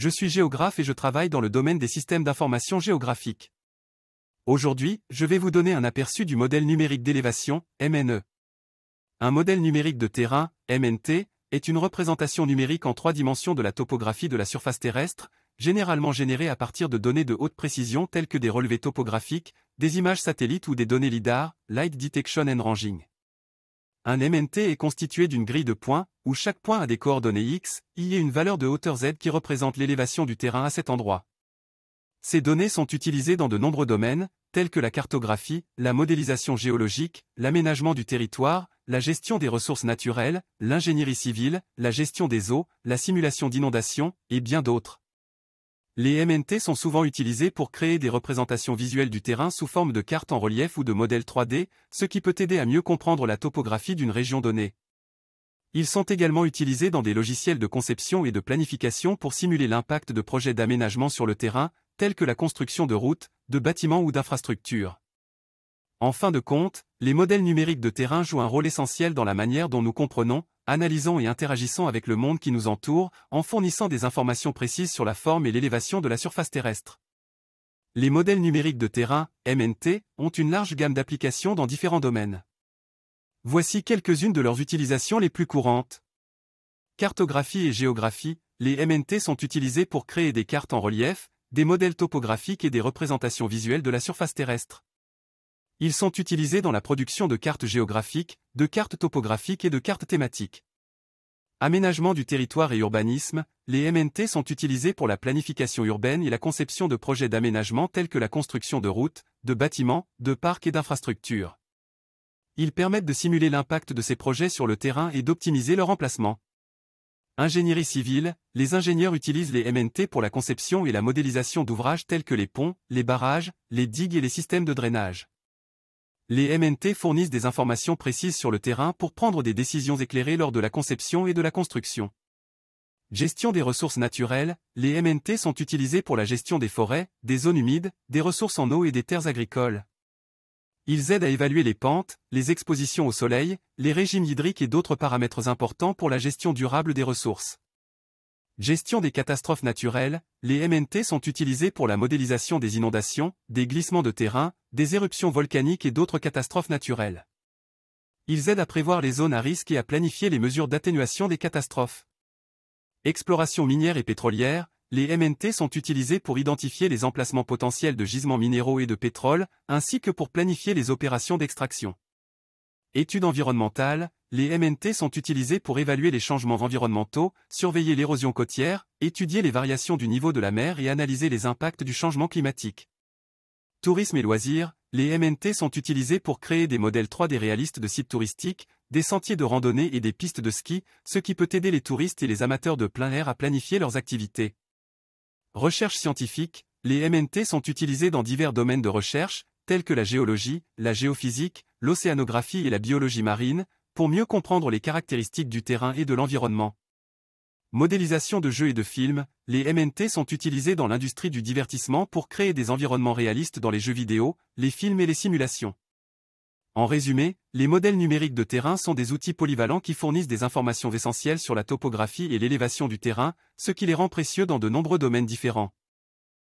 je suis géographe et je travaille dans le domaine des systèmes d'information géographique. Aujourd'hui, je vais vous donner un aperçu du modèle numérique d'élévation, MNE. Un modèle numérique de terrain, MNT, est une représentation numérique en 3 dimensions de la topographie de la surface terrestre, généralement générée à partir de données de haute précision telles que des relevés topographiques, des images satellites ou des données LiDAR, Light Detection and Ranging. Un MNT est constitué d'une grille de points, où chaque point a des coordonnées X, Y et une valeur de hauteur Z qui représente l'élévation du terrain à cet endroit. Ces données sont utilisées dans de nombreux domaines, tels que la cartographie, la modélisation géologique, l'aménagement du territoire, la gestion des ressources naturelles, l'ingénierie civile, la gestion des eaux, la simulation d'inondations, et bien d'autres. Les MNT sont souvent utilisés pour créer des représentations visuelles du terrain sous forme de cartes en relief ou de modèles 3D, ce qui peut aider à mieux comprendre la topographie d'une région donnée. Ils sont également utilisés dans des logiciels de conception et de planification pour simuler l'impact de projets d'aménagement sur le terrain, tels que la construction de routes, de bâtiments ou d'infrastructures. En fin de compte, les modèles numériques de terrain jouent un rôle essentiel dans la manière dont nous comprenons, analysons et interagissons avec le monde qui nous entoure, en fournissant des informations précises sur la forme et l'élévation de la surface terrestre. Les modèles numériques de terrain, MNT, ont une large gamme d'applications dans différents domaines. Voici quelques-unes de leurs utilisations les plus courantes. Cartographie et géographie, les MNT sont utilisés pour créer des cartes en relief, des modèles topographiques et des représentations visuelles de la surface terrestre. Ils sont utilisés dans la production de cartes géographiques, de cartes topographiques et de cartes thématiques. Aménagement du territoire et urbanisme, les MNT sont utilisés pour la planification urbaine et la conception de projets d'aménagement tels que la construction de routes, de bâtiments, de parcs et d'infrastructures. Ils permettent de simuler l'impact de ces projets sur le terrain et d'optimiser leur emplacement. Ingénierie civile, les ingénieurs utilisent les MNT pour la conception et la modélisation d'ouvrages tels que les ponts, les barrages, les digues et les systèmes de drainage. Les MNT fournissent des informations précises sur le terrain pour prendre des décisions éclairées lors de la conception et de la construction. Gestion des ressources naturelles, les MNT sont utilisés pour la gestion des forêts, des zones humides, des ressources en eau et des terres agricoles. Ils aident à évaluer les pentes, les expositions au soleil, les régimes hydriques et d'autres paramètres importants pour la gestion durable des ressources. Gestion des catastrophes naturelles, les MNT sont utilisés pour la modélisation des inondations, des glissements de terrain, des éruptions volcaniques et d'autres catastrophes naturelles. Ils aident à prévoir les zones à risque et à planifier les mesures d'atténuation des catastrophes. Exploration minière et pétrolière, les MNT sont utilisés pour identifier les emplacements potentiels de gisements minéraux et de pétrole, ainsi que pour planifier les opérations d'extraction. Études environnementales, les MNT sont utilisés pour évaluer les changements environnementaux, surveiller l'érosion côtière, étudier les variations du niveau de la mer et analyser les impacts du changement climatique. Tourisme et loisirs, les MNT sont utilisés pour créer des modèles 3D réalistes de sites touristiques, des sentiers de randonnée et des pistes de ski, ce qui peut aider les touristes et les amateurs de plein air à planifier leurs activités. Recherche scientifique, les MNT sont utilisés dans divers domaines de recherche, tels que la géologie, la géophysique, l'océanographie et la biologie marine, pour mieux comprendre les caractéristiques du terrain et de l'environnement. Modélisation de jeux et de films, les MNT sont utilisés dans l'industrie du divertissement pour créer des environnements réalistes dans les jeux vidéo, les films et les simulations. En résumé, les modèles numériques de terrain sont des outils polyvalents qui fournissent des informations essentielles sur la topographie et l'élévation du terrain, ce qui les rend précieux dans de nombreux domaines différents.